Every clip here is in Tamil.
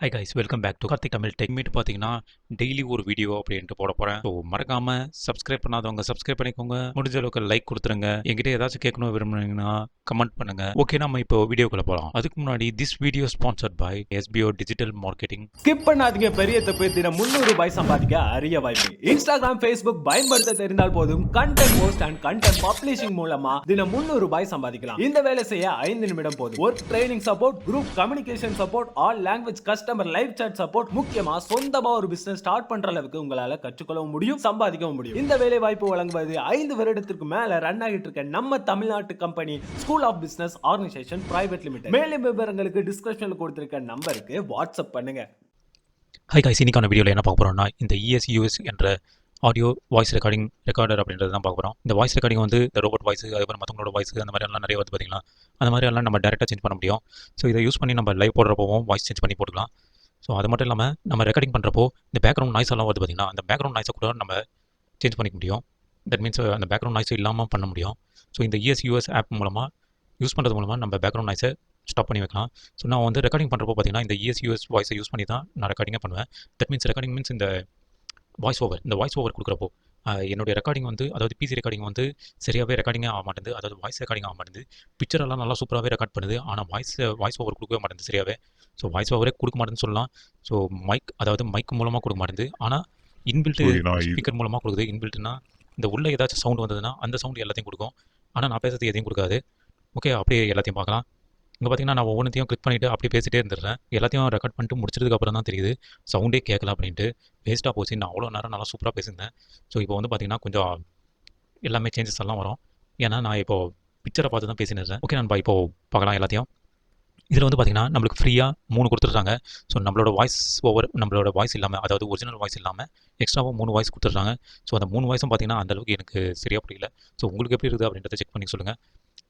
High guys welcome back to Karthik Tamil tech மீட் பார்த்தீங்கன்னா டெய்லி ஒரு வீடியோ அப்படின்ட்டு போட போகிறேன். ஸோ மறக்காம சப்ஸ்கிரைப் பண்ணாதவங்க சப்ஸ்கிரைப் பண்ணிக்கோங்க. முடிஞ்ச அளவுக்கு லைக் கொடுத்துருங்க. என்கிட்ட ஏதாச்சும் கேட்கணும் விரும்புனீங்கன்னா கமெண்ட் பண்ணுங்க. ஓகே, நம்ம இப்போ வீடியோக்குள்ள போகலாம். அதுக்கு முன்னாடி this video sponsored by SBO digital marketing. Skip பண்ணாதீங்க. பெரிய தப்பு. தினம் 300 ரூபாய் சம்பாதிக்க அரிய வாய்ப்பு. இன்ஸ்டாகிராம், ஃபேஸ்புக் பயன்படுத்த தெரிந்தால் போதும். Content post and content publishing மூலமா தினம் 300 ரூபாய் சம்பாதிக்கலாம். இந்த வேலை செய்ய 5 நிமிடம் போதும். Work training support, group communication support, all language customer live chat support, முக்கியமா சொந்தமா ஒரு பிசினஸ் ஸ்டார்ட் பண்ற அளவுக்கு உங்களால கற்றுக்கொள்ளவும் முடியும், சம்பாதிக்கவும் முடியும். இந்த வேலை வாய்ப்பு வழங்குவது 5 வருடத்திற்கு மேல ரன் ஆகிட்டு இருக்க நம்ம தமிழ்நாட்டு company school of business organisation private limited. மேலும் விவரங்களுக்கு டிஸ்கிரிப்ஷன்ல கொடுத்திருக்க நம்பருக்கு வாட்ஸ்அப் பண்ணுங்க. ஹை கைஸ், இன்னைக்கான வீடியோவில் என்ன பார்க்க போகிறோம்னா இந்த ESUS என்ற ஆடியோ வாய்ஸ் ரெக்கார்டர் அப்படின்றது தான் பார்க்க போகிறோம். இந்த வாய்ஸ் ரெக்கார்டிங் வந்து இந்த ரோபோட் வாய்ஸ், அதுக்கப்புறம் மற்றவங்களோட வாய்ஸ், அந்த மாதிரி எல்லாம் நிறைய வந்து பார்த்தீங்கன்னா அந்த மாதிரி எல்லாம் நம்ம டேரெக்டாக சேஞ்ச் பண்ண முடியும். ஸோ இதை யூஸ் பண்ணி நம்ம லைவ் போடுறப்போவும் வாய்ஸ் சேஞ்ச் பண்ணி போட்டுக்கலாம். ஸோ அது மட்டும் இல்லாமல் நம்ம ரெக்கார்டிங் பண்ணுறப்போ இந்த பேக்ரவுண்ட் நாய்ஸ் எல்லாம் வந்து பார்த்தீங்கன்னா அந்த பேக்ரவுண்ட் நாய்ஸை கூட நம்ம சேஞ்ச் பண்ணிக்க முடியும். தட் மீன்ஸ் அந்த பேக்ரவுண்ட் நாய்ஸும் இல்லாமல் பண்ண முடியும். ஸோ இந்த ESUS ஆப் மூலமாக யூஸ் பண்ணுறது மூலமாக நம்ம பேக்ரவுண்ட் நாய்ஸை ஸ்டாப் பண்ணி வைக்கலாம். ஸோ நான் வந்து ரெக்கார்டிங் பண்ணுறப்போ பார்த்தீங்கன்னா இந்த ESUS வாய்ஸை யூஸ் பண்ணி தான் நான் ரெக்கார்டிங்காக பண்ணுவேன். தட் மீன்ஸ் ரெக்கார்டிங் மீன்ஸ் இந்த வாய்ஸ் ஓவர் கொடுக்குறப்போ என்னுடைய ரெக்கார்டிங் வந்து, அதாவது பிசி ரெக்கார்டிங் வந்து சரியாகவே ரெக்கார்டிங்கே ஆக மாட்டேங்குது. அதாவது வாய்ஸ் ரெக்கார்டிங் ஆக மாட்டேங்குது. பிக்சரெல்லாம் நல்லா சூப்பராகவே ரெக்கார்ட் பண்ணுது. ஆனால் வாய்ஸ் ஓவர் கொடுக்கவே மாட்டேங்குது சரியாகவே. ஸோ வாய்ஸ் ஓவரே கொடுக்க மாட்டேன்னு சொல்லலாம். ஸோ மைக் மூலமாக கொடுக்க மாட்டேங்குது. ஆனால் இன்பில்ட்டு ஸ்பீக்கர் மூலமாக கொடுக்குது. இன்பில்ட்டுனா இந்த உள்ள ஏதாச்சும் சவுண்ட் வந்ததுன்னா அந்த சவுண்ட் எல்லாத்தையும் கொடுக்கும். ஆனால் நான் பேசுறது எதையும் கொடுக்காது. ஓகே, அப்படியே எல்லாத்தையும் பார்க்கலாம். இங்கே பார்த்தீங்கன்னா நான் ஒவ்வொன்றையும் கிளிக் பண்ணிவிட்டு அப்படியே பேசிட்டே இருந்துடுறேன். எல்லாத்தையும் ரெக்கார்ட் பண்ணிட்டு முடிச்சதுக்கு அப்புறம் தான் தெரியுது சவுண்டே கேட்கல அப்படின்ட்டு. வேஸ்ட்டாக போச்சு. நான் அவ்வளோ நேரம் நல்லா சூப்பராக பேசியிருந்தேன். ஸோ இப்போ வந்து பார்த்தீங்கன்னா கொஞ்சம் எல்லாமே சேஞ்சஸ் எல்லாம் வரும். ஏன்னா நான் இப்போது பிக்சரை பார்த்து தான் பேசினிருந்தேன். ஓகே, நான் இப்போது பார்க்கலாம் எல்லாத்தையும். இதில் வந்து பார்த்தீங்கன்னா நம்மளுக்கு ஃப்ரீயாக 3 கொடுத்துட்றாங்க. ஸோ நம்மளோட வாய்ஸ் இல்லாமல், அதாவது ஒரிஜினல் வாய்ஸ் இல்லாமல் எக்ஸ்ட்ராவாக 3 வாய்ஸ் கொடுத்துட்றாங்க. ஸோ அந்த 3 வாய்ஸும் பார்த்தீங்கன்னா அந்தளவுக்கு எனக்கு சரியாக புரியல. ஸோ உங்களுக்கு எப்படி இருக்குது அப்படின்றத செக் பண்ணி சொல்லுங்கள்.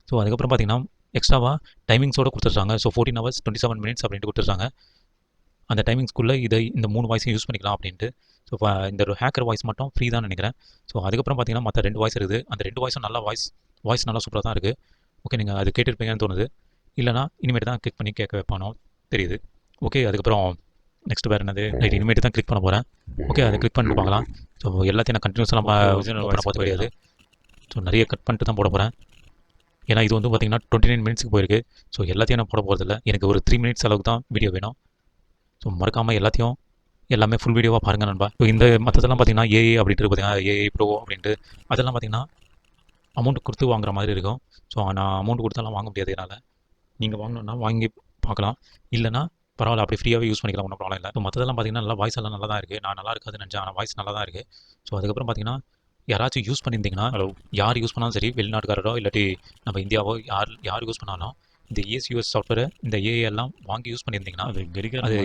ஸோ அதுக்கப்புறம் பார்த்தீங்கன்னா எக்ஸ்ட்ராவாக டைமிங்ஸோடு கொடுத்துட்றாங்க. ஸோ 14 hours 27 minutes அப்படின்ட்டு கொடுத்துட்றாங்க. அந்த டைமிங்ஸ்க்குள்ளே இந்த 3 வாய்ஸையும் யூஸ் பண்ணிக்கலாம் அப்படின்ட்டு. ஸோ இந்த ஒரு ஹேக்கர் வாய்ஸ் மட்டும் ஃப்ரீ தான் நினைக்கிறேன். ஸோ அதுக்கப்புறம் பார்த்தீங்கன்னா மற்ற 2 வாய்ஸ் இருக்குது. அந்த 2 வாய்ஸும் நல்லா வாய்ஸ் நல்லா சூப்பராக தான் இருக்குது. ஓகே, நீங்கள் அது கேட்டுருப்பீங்கன்னு தோணுது. இல்லைனா இனிமேட்டு தான் கிளிக் பண்ணி கேட்க வைப்பானோ தெரியுது. ஓகே, அதுக்கப்புறம் நெக்ஸ்ட் வேறு என்னது, ரைட், இனிமேட்டு தான் கிளிக் பண்ண போகிறேன். ஓகே, அதை கிளிக் பண்ணிட்டு பார்க்கலாம். ஸோ எல்லாத்தையும் நான் கண்டினியூஸாக பண்ண போகிறது கிடையாது. ஸோ நிறைய கட் பண்ணிட்டு தான் போட போகிறேன். ஏன்னா இது வந்து பார்த்தீங்கன்னா 29 minutesக்கு போயிருக்கு. ஸோ எல்லாத்தையும் நான் போட போகிறதில்ல. எனக்கு ஒரு 3 minutes அளவுக்கு தான் வீடியோ வேணும். ஸோ மறக்காமல் எல்லாமே ஃபுல் வீடியோவாக பாருங்கள் நண்பா. ஸோ இந்த மற்றதெல்லாம் பார்த்தீங்கன்னா ஏஐ அப்படின்ட்டு பார்த்தீங்கன்னா ஏஐ ப்ரோ அப்படின்ட்டு அதெல்லாம் பார்த்தீங்கன்னா அமௌண்ட் கொடுத்து வாங்குற மாதிரி இருக்கும். ஸோ நான் அமௌண்ட் கொடுத்தாலாம் வாங்க முடியாது. என்னால் நீங்கள் வாங்கணுன்னா வாங்கி பார்க்கலாம். இல்லைனா பரவாயில்ல, அப்படி ஃப்ரீயாகவே யூஸ் பண்ணிக்கலாம், ஒன்றும் ப்ராப்ளம் இல்லை. ஸோ மற்றதெல்லாம் பார்த்தீங்கன்னா நல்லா வாய்ஸ் எல்லாம் நல்லா தான் இருக்குது. நான் நல்லா இருக்காதுன்னு நினச்சேன், ஆனால் வாய்ஸ் நல்லா தான் இருக்குது. ஸோ அதுக்கப்புறம் பார்த்தீங்கன்னா யாராச்சும் யூஸ் பண்ணியிருந்தீங்கன்னா, யார் யூஸ் பண்ணாலும் சரி, வெளிநாட்டுக்காரரோ இல்லாட்டி நம்ம இந்தியாவோ யார் யூஸ் பண்ணாலும் இந்த ESUS சாஃப்ட்வேரை, இந்த ஏஐ எல்லாம் வாங்கி யூஸ் பண்ணியிருந்தீங்கன்னா அது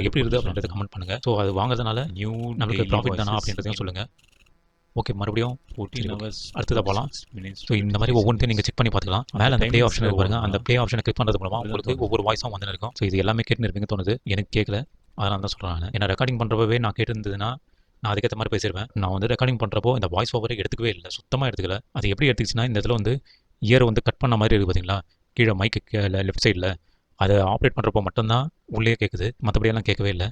எப்படி இருக்குது அப்படின்றத கமெண்ட் பண்ணுங்கள். ஸோ அது வாங்குறதுனால நம்மளுக்கு ப்ராஃபிட் தானா அப்படின்றதையும் சொல்லுங்கள். ஓகே, மறுபடியும் 14 hours அடுத்ததாக போகலாம். ஸோ இந்த மாதிரி ஒவ்வொன்றையும் நீங்கள் செக் பண்ணி பார்த்துக்கலாம். மேலே அந்த ப்ளே ஆப்ஷன் இருக்கு பாருங்க. அந்த ப்ளே ஆப்ஷனை கிளிக் பண்ணுறது மூலமாக உங்களுக்கு ஒவ்வொரு வாய்ஸும் வந்து இருக்கும். ஸோ இது எல்லாமே கேட்டுன்னு இருப்பீங்க தோணுது. எனக்கு கேட்கல, அதனால தான் சொல்கிறேன். நான் ஏன்னா ரெக்கார்டிங் பண்ணுறப்பவே நான் கேட்டிருந்ததுன்னா நான் அதுக்கேற்ற மாதிரி பேசிடுவேன். நான் வந்து ரெக்கார்டிங் பண்ணுறப்போ இந்த வாய்ஸ் ஓவரை எடுத்துக்கவே இல்லை, சுத்தமாக எடுத்துக்கல. அது எப்படி எடுத்துக்கிச்சுன்னா, இந்த இடத்துல வந்து இயரை வந்து கட் பண்ண மாதிரி இருக்குது பார்த்தீங்களா, கீழே மைக்கு லெஃப்ட் சைடில். அதை ஆப்ரேட் பண்ணுறப்போ மட்டும்தான் உள்ளே கேட்குது, மற்றபடியெல்லாம் கேட்கவே இல்லை.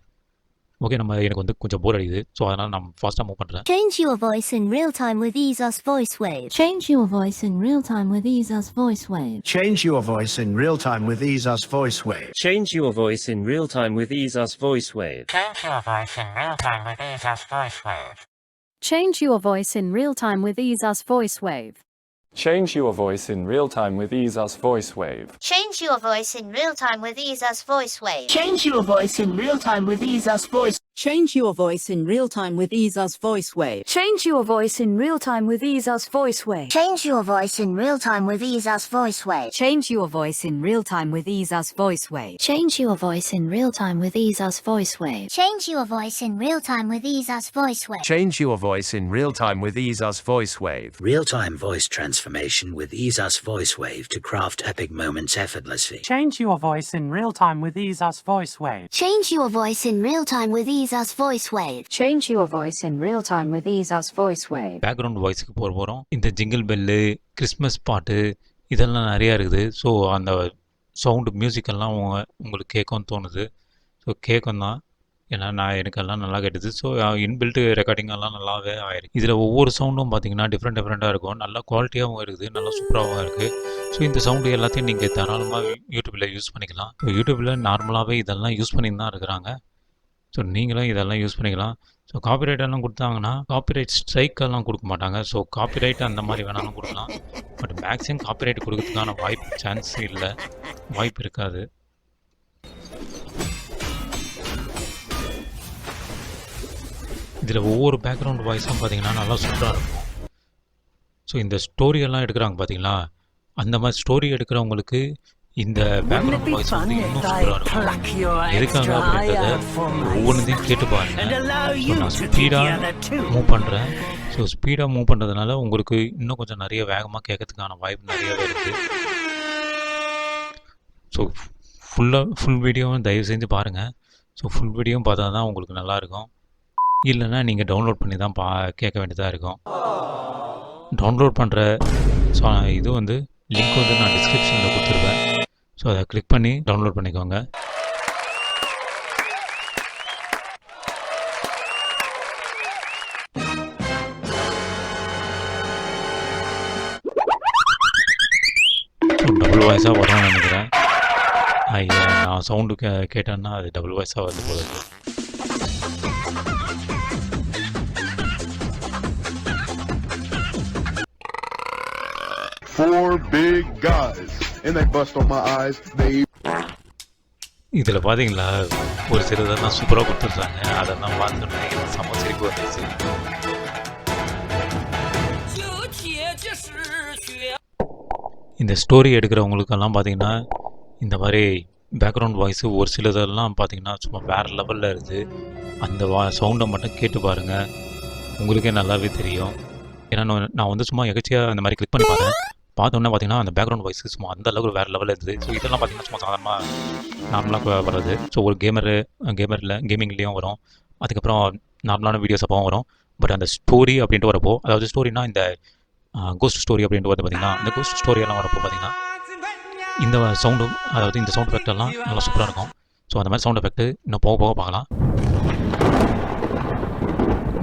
ஓகே, எனக்கு வந்து கொஞ்சம் போர் அடிக்குது. ஸோ அதனால் நான் ஃபாஸ்ட்டாக மூவ் பண்ணுறேன். Change your voice in real time with EaseUS VoiceWave. Change your voice in real time with EaseUS VoiceWave. Change your voice in real time with EaseUS VoiceWave. Change your voice in real time with EaseUS VoiceWave. Change your voice in real time with EaseUS VoiceWave. Change your voice in real time with EaseUS VoiceWave. Change your voice in real time with EaseUS VoiceWave. Change your voice in real time with EaseUS VoiceWave. Change your voice in real time with EaseUS VoiceWave. Change your voice in real time with EaseUS VoiceWave. Change your voice in real time with EaseUS VoiceWave. Change your voice in real time with EaseUS VoiceWave. Change your voice in real time with EaseUS VoiceWave. Change your voice in real time with EaseUS VoiceWave. Change your voice in real time with EaseUS VoiceWave. Real-time voice transformation with EaseUS VoiceWave to craft epic moments effortlessly. Change your voice in real time with EaseUS VoiceWave. Change your voice in real time with EaseUS VoiceWave. Change your voice in real time with EaseUS VoiceWave. Background வாய்ஸுக்கு போகிறோம். இந்த ஜிங்கிள் பெல்லு, கிறிஸ்மஸ் பாட்டு இதெல்லாம் நிறையா இருக்குது. ஸோ அந்த சவுண்டு மியூசிக்கெல்லாம் உங்களுக்கு கேட்கும்னு தோணுது. ஸோ கேட்கும் தான். ஏன்னா எனக்கு எல்லாம் நல்லா கேட்டுது. ஸோ இன்பில்ட் ரெக்கார்டிங் எல்லாம் நல்லாவே ஆயிருக்கு. இதில் ஒவ்வொரு சவுண்டும் பார்த்தீங்கன்னா டிஃப்ரெண்ட்டாக இருக்கும். நல்லா குவாலிட்டியாகவும் இருக்குது, நல்லா சூப்பராகவும் இருக்குது. ஸோ இந்த சவுண்டு எல்லாத்தையும் நீங்கள் தாராளமாக யூடியூப்பில் யூஸ் பண்ணிக்கலாம். ஸோ யூடியூப்பில் நார்மலாகவே இதெல்லாம் யூஸ் பண்ணி தான் இருக்கிறாங்க. ஸோ நீங்களும் இதெல்லாம் யூஸ் பண்ணிக்கலாம். ஸோ காப்பிரைட் எல்லாம் கொடுத்தாங்கன்னா காப்பிரைட் ஸ்ட்ரைக்கெல்லாம் கொடுக்க மாட்டாங்க. ஸோ காப்பிரைட் அந்த மாதிரி வேணாலும் கொடுக்கலாம். பட் மேக்ஸிமம் காப்பிரைட் கொடுக்கறதுக்கான சான்ஸ் இல்லை, வாய்ப்பு இருக்காது. இதில் ஒவ்வொரு பேக்ரவுண்ட் வாய்ஸும் பார்த்தீங்கன்னா நல்லா சூப்பராக இருக்கும். ஸோ இந்த ஸ்டோரியெல்லாம் எடுக்கிறாங்க பார்த்தீங்களா, அந்த மாதிரி ஸ்டோரி எடுக்கிறவங்களுக்கு இந்த பேக்ரவுண்ட் வாய்ஸ் வந்து இன்னும் சூப்பராக இருக்கும். எதுக்காக அப்படின்றத ஒவ்வொன்றையும் கேட்டு பாருங்கள். ஸோ நான் ஸ்பீடாக மூவ் பண்ணுறேன். ஸோ ஸ்பீடாக மூவ் பண்ணுறதுனால உங்களுக்கு இன்னும் கொஞ்சம் நிறைய வேகமாக கேட்கறதுக்கான வாய்ப்பு நிறையவே இருக்குது. ஸோ ஃபுல் வீடியோவும் தயவு செஞ்சு பாருங்கள். ஸோ ஃபுல் வீடியோவும் பார்த்தா தான் உங்களுக்கு நல்லாயிருக்கும். இல்லைன்னா நீங்கள் டவுன்லோட் பண்ணி தான் கேட்க வேண்டியதாக இருக்கும். டவுன்லோட் பண்ணுற இது வந்து லிங்க் வந்து நான் டிஸ்கிரிப்ஷனில் கொடுத்துருப்பேன். ஸோ அதை கிளிக் பண்ணி டவுன்லோட் பண்ணிக்கோங்க. டபுள் வாய்ஸாக வரும்னு நினைக்கிறேன். நான் சவுண்டு கேட்டேன்னா அது டபுள் வாய்ஸாக வந்து போகுது. Four big guys and they bust on my eyes. இதில் பார்த்தீங்களா ஒரு சிலதெல்லாம் சூப்பராக கொடுத்துருக்காங்க. அதெல்லாம் பார்த்துட்டு செம்ம சிரிப்பு வந்துச்சு. இந்த ஸ்டோரி எடுக்கிறவங்களுக்கெல்லாம் பார்த்தீங்கன்னா இந்த மாதிரி பேக்ரவுண்ட் வாய்ஸு ஒரு சிலதெல்லாம் பார்த்தீங்கன்னா சும்மா வேறு லெவலில் இருக்குது. அந்த சவுண்டை மட்டும் கேட்டு பாருங்கள், உங்களுக்கே நல்லாவே தெரியும். ஏன்னா நான் வந்து சும்மா எகச்சியாக அந்த மாதிரி கிளிக் பண்ணி பார்த்தோன்னே பார்த்தீங்கன்னா அந்த பேக்ரவுண்ட் வாய்ஸ் சும்மா அந்த அளவுக்கு வேறு லெவலில் இருக்குது. ஸோ இதெல்லாம் பார்த்தீங்கன்னா சும்மா சாதாரணமாக நார்மலாக வர்றது. ஸோ ஒரு கேமிங்லேயும் வரும், அதுக்கப்புறம் நார்மலான வீடியோஸ் அப்பவும் வரும். பட் அந்த ஸ்டோரி அப்படின்ட்டு வரப்போ, அதாவது ஸ்டோரினா இந்த கோஸ்ட் ஸ்டோரி அப்படின்ட்டு வந்து பார்த்திங்கன்னா, இந்த கோஸ்ட் ஸ்டோரியெல்லாம் வரப்போ பார்த்திங்கன்னா இந்த சவுண்டும், அதாவது இந்த சவுண்ட் எஃபெக்ட் எல்லாம் நல்லா சூப்பராக இருக்கும். ஸோ அந்த மாதிரி சவுண்ட் எஃபெக்ட் இன்னும் போக பார்க்கலாம்.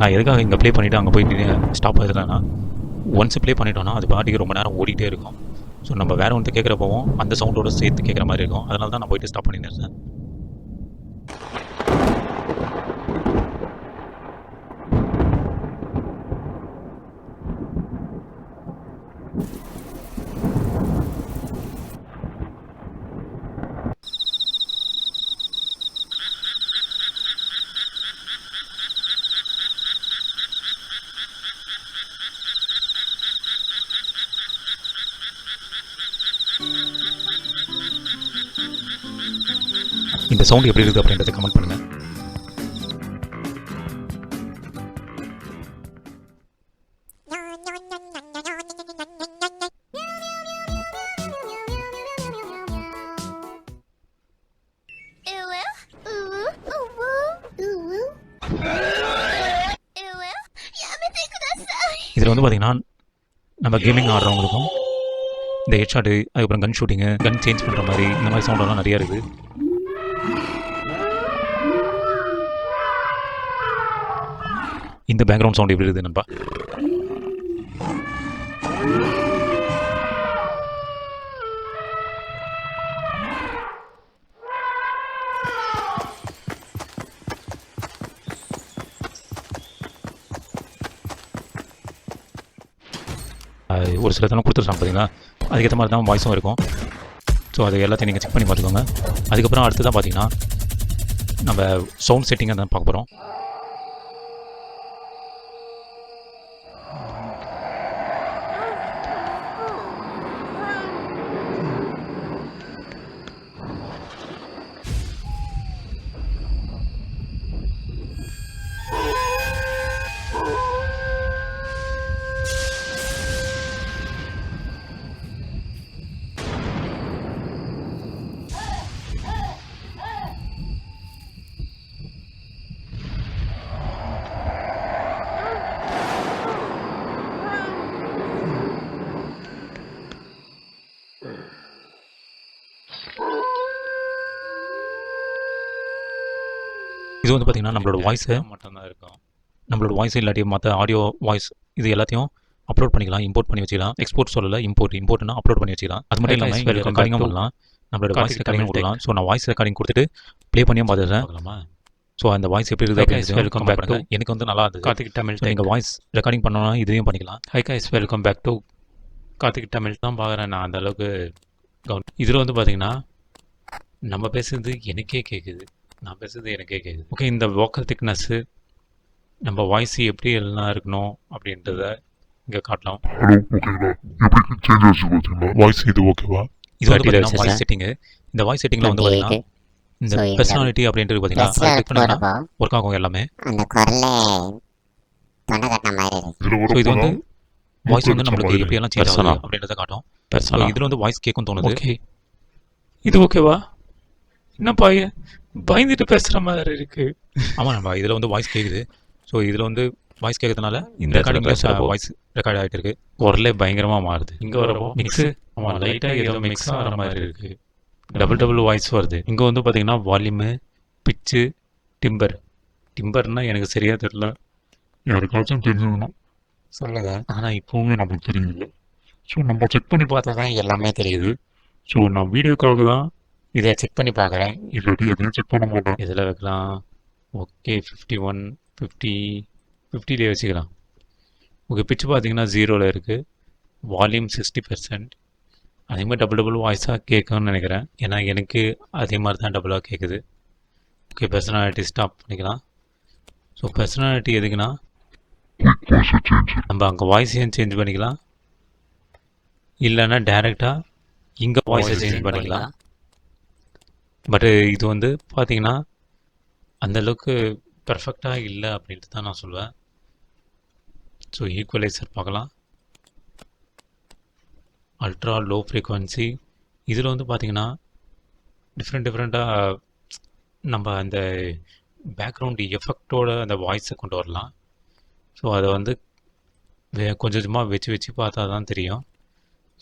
நான் எதுக்காக இங்கே ப்ளே பண்ணிவிட்டு அங்கே போயிட்டு ஸ்டாப் ஆகிடுறேன்னா, ஒன்ஸ் ப்ளே பண்ணிட்டோன்னா அது பாட்டுக்கு ரொம்ப நேரம் ஓடிட்டே இருக்கும். ஸோ நம்ம வேறு ஒன்று கேட்குறப்பவும் அந்த சவுண்டோடு சேர்த்து கேட்குற மாதிரி இருக்கும். அதனால தான் நான் போயிட்டு ஸ்டாப் பண்ணிடுறேன். இந்த சவுண்ட் எப்படி இருக்குது அப்படின்றத கமெண்ட் பண்ணுங்கள். இதில் வந்து பார்த்தீங்கன்னா நம்ம கேமிங் ஆடுறவங்களுக்கும் இந்த ஹெட்ஷாட்டு, அதுக்கப்புறம் கன் ஷூட்டிங்கு, கன் சேஞ்ச் பண்ணுற மாதிரி இந்த மாதிரி சவுண்டெல்லாம் நிறையா இருக்குது. இந்த பேக்ரவுண்ட் சவுண்ட் எப்படி இருக்குது நண்பா? ஒரு சில தரம் கொடுத்துருக்காங்க பார்த்தீங்கன்னா, அதுக்கேற்ற மாதிரி தான் வாய்ஸும் இருக்கும். ஸோ அது எல்லாத்தையும் நீங்கள் செக் பண்ணி பார்த்துக்கோங்க. அதுக்கப்புறம் அடுத்து தான் பார்த்தீங்கன்னா நம்ம சவுண்ட் செட்டிங்கை தான் பார்க்க போகிறோம். இது வந்து பார்த்தீங்கன்னா நம்மளோட வாய்ஸை மட்டும்தான் இருக்கும். நம்மளோட வாய்ஸ் இல்லாட்டி மற்ற ஆடியோ வாய்ஸ் இது எல்லாத்தையும் அப்லோட் பண்ணிக்கலாம், இம்போர்ட் பண்ணி வச்சுக்கலாம். எக்ஸ்போர்ட் சொல்லல, இம்போர்ட்னா அப்லோட் பண்ணி வச்சுக்கலாம். அது மட்டும் இல்லாமல் இங்கே ரெக்கார்டிங்கும் பண்ணலாம், நம்மளோட வாய்ஸ் ரெக்கார்டிங் கொடுக்கலாம். ஸோ நான் வாய்ஸ் ரெக்கார்டிங் கொடுத்துட்டு ப்ளே பண்ணியும் பார்த்துடுறேன். ஸோ அந்த வாய்ஸ் எப்படி இருக்குது அப்படின்னு வெல்கம் பேக் டு எனக்கு வந்து நல்லா இருந்தது. கார்த்திக் தமிழ் நீங்கள் வாய்ஸ் ரெக்கார்டிங் பண்ணோன்னா இதையும் பண்ணிக்கலாம். Hi guys, welcome back to Karthik Tamil தான் பார்க்குறேன். நான் அந்தளவுக்கு இதில் வந்து பார்த்தீங்கன்னா நம்ம பேசுறது எனக்கே கேட்குது, நான் பேசுறது எனக்கே கேட்குது. ஓகே, இந்த வோக்கல் திக்னஸ்ஸு நம்ம வாய்ஸ் எப்படி எல்லாம் இருக்கணும் அப்படின்றத இங்கே காட்டலாம். வாய்ஸ் இது ஓகேவா? இது வந்து பார்த்தீங்கன்னா வாய்ஸ் செட்டிங்கு. இந்த வாய்ஸ் செட்டிங்கில் வந்து பார்த்தீங்கன்னா இந்த பர்சனாலிட்டி அப்படின்றது பார்த்தீங்கன்னா ஒர்க் ஆகும் எல்லாமே. ஸோ இது வந்து வாய்ஸ் வந்து நம்மளுக்கு எப்படியெல்லாம் சேஞ்ச் ஆகும் அப்படின்றத காட்டும். இதில் வந்து வாய்ஸ் கேட்கும் தோணுது. ஓகே, இது ஓகேவா? என்னப்பா பயந்துட்டு பேசுகிற மாதிரி இருக்கு. ஆமாம், நம்ம இதில் வந்து வாய்ஸ் கேட்குது. ஸோ இதில் வந்து வாய்ஸ் கேட்கறதுனால இந்த ரெக்கார்டிங்கில் வாய்ஸ் ரெக்கார்ட் ஆகிட்டு இருக்கு. குரலே பயங்கரமாக மாறுது. இங்கே வரப்போ மிக்ஸு ஆமாம் லைட்டாக ஏதோ மிக்ஸ் ஆகிற மாதிரி இருக்குது. டபுள் வாய்ஸ் வருது. இங்கே வந்து பார்த்தீங்கன்னா வால்யூமு, பிச்சு, டிம்பர்னால் எனக்கு சரியாக தெரியல. யாருக்காச்சும் தெரிஞ்சுக்கணும் சொல்லுங்க. ஆனால் இப்போவுமே நமக்கு தெரியல. ஸோ நம்ம செக் பண்ணி பார்த்தா தான் எல்லாமே தெரியுது. ஸோ நான் வீடியோக்காக தான் இதை செக் பண்ணி பார்க்குறேன். இல்லாட்டி எதையும் செக் பண்ண மாட்டேன். இதில் வைக்கலாம். ஓகே, 51, 50 வச்சுக்கலாம். ஓகே, பிச்சு பார்த்தீங்கன்னா 0ல் இருக்குது. வால்யூம் 60%. அதே மாதிரி டபுள் வாய்ஸாக கேட்கும்னு நினைக்கிறேன். ஏன்னா எனக்கு அதே மாதிரி தான் டபுளாக கேட்குது. ஓகே, பர்சனாலிட்டி ஸ்டாப் பண்ணிக்கலாம். ஸோ பர்சனாலிட்டி எதுக்குன்னா நம்ம அங்கே வாய்ஸையும் சேஞ்ச் பண்ணிக்கலாம், இல்லைன்னா டைரெக்டாக இங்கே வாய்ஸை சேஞ்ச் பண்ணிக்கலாம். பட்டு இது வந்து பார்த்திங்கன்னா அந்தளவுக்கு பர்ஃபெக்டாக இல்லை அப்படின்ட்டு தான் நான் சொல்லுவேன். ஸோ ஈக்குவலைசர் பார்க்கலாம். Ultra low frequency. இதில் வந்து பார்த்திங்கன்னா டிஃப்ரெண்ட்டாக நம்ம அந்த பேக்ரவுண்டு எஃபெக்டோட அந்த வாய்ஸை கொண்டு வரலாம். ஸோ அதை வந்து கொஞ்சம் கொஞ்சமாக வச்சு பார்த்தா தான் தெரியும்.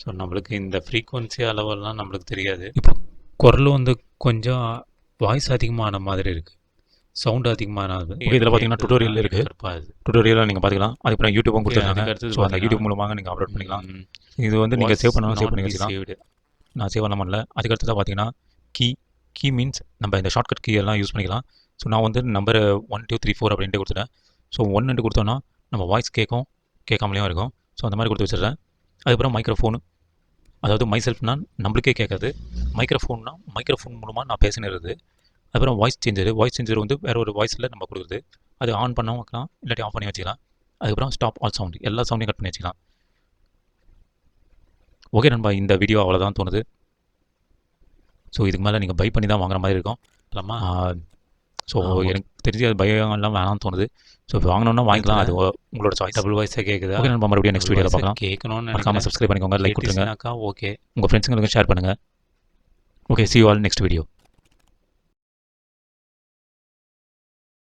ஸோ நம்மளுக்கு இந்த ஃப்ரீக்வன்சி அளவெல்லாம் நம்மளுக்கு தெரியாது. இப்போ குரல் வந்து கொஞ்சம் வாய்ஸ் அதிகமான மாதிரி இருக்குது, சவுண்டு அதிகமான. இதில் பார்த்தீங்கன்னா டுட்டோரியல் இருக்குது. டுட்டோரியலாக நீங்கள் பார்த்துக்கலாம். அதுக்கப்புறம் யூடியூப்பும் கொடுத்துருக்காங்க. ஸோ அந்த யூடியூப் மூலமாக நீங்கள் அப்லோட் பண்ணிக்கலாம். இது வந்து நீங்கள் சேவ் பண்ணாலும் சேவ் பண்ணி வச்சுக்கலாம். நான் சேவ் பண்ண முடியல. அதுக்கடுத்து தான் பார்த்தீங்கன்னா கீ மீன்ஸ் நம்ம இந்த ஷார்ட்கட் கீ எல்லாம் யூஸ் பண்ணிக்கலாம். ஸோ நான் வந்து நம்பர் 1 2 3 4 அப்படின்ட்டு கொடுத்துட்டேன். ஸோ 1 கொடுத்தோன்னா நம்ம வாய்ஸ் கேட்காமலேயும் இருக்கும். ஸோ அந்த மாதிரி கொடுத்து வச்சிடுறேன். அதுக்கப்புறம் மைக்ரோஃபோனு, அதாவது மைசெல்ஃப்னா நம்மளுக்கே கேட்காது. மைக்ரோஃபோன்னா மைக்ரோஃபோன் மூலமாக நான் பேசினிருது. அதுக்கப்புறம் வாய்ஸ் சேஞ்சர் வந்து வேறு ஒரு வாய்ஸில் நம்ம கொடுக்குறது. அது ஆன் பண்ணவும் வைக்கலாம், இல்லாட்டி ஆஃப் பண்ணி வச்சுக்கலாம். அதுக்கப்புறம் ஸ்டாப் ஆல் சவுண்ட், எல்லா சவுண்டையும் கட் பண்ணி வச்சுக்கலாம். ஓகே நண்பா, இந்த வீடியோ அவ்வளோதான் தோணுது. ஸோ இதுக்கு மேலே நீங்கள் பை பண்ணி தான் வாங்குற மாதிரி இருக்கும். ஸோ எனக்கு தெரிஞ்சு அது பயம்லாம் வேணாம்னு தோணுது. ஸோ வாங்கணுன்னா வாங்கிக்கலாம், அது உங்களோட சாய்ஸ். டபுள் வாய்ஸாக கேட்குது. ஓகே நண்பா, மறுபடியும் நெக்ஸ்ட் வீடியோவில் பார்க்கலாம். கேட்கணும்னு மறக்காமல் சப்ஸ்கிரைப் பண்ணிக்கோங்க, லைக் கொடுத்துருங்க. ஓகே, உங்கள் ஃப்ரெண்ட்ஸுங்களுக்கு ஷேர் பண்ணுங்கள். Okay, see you all next video.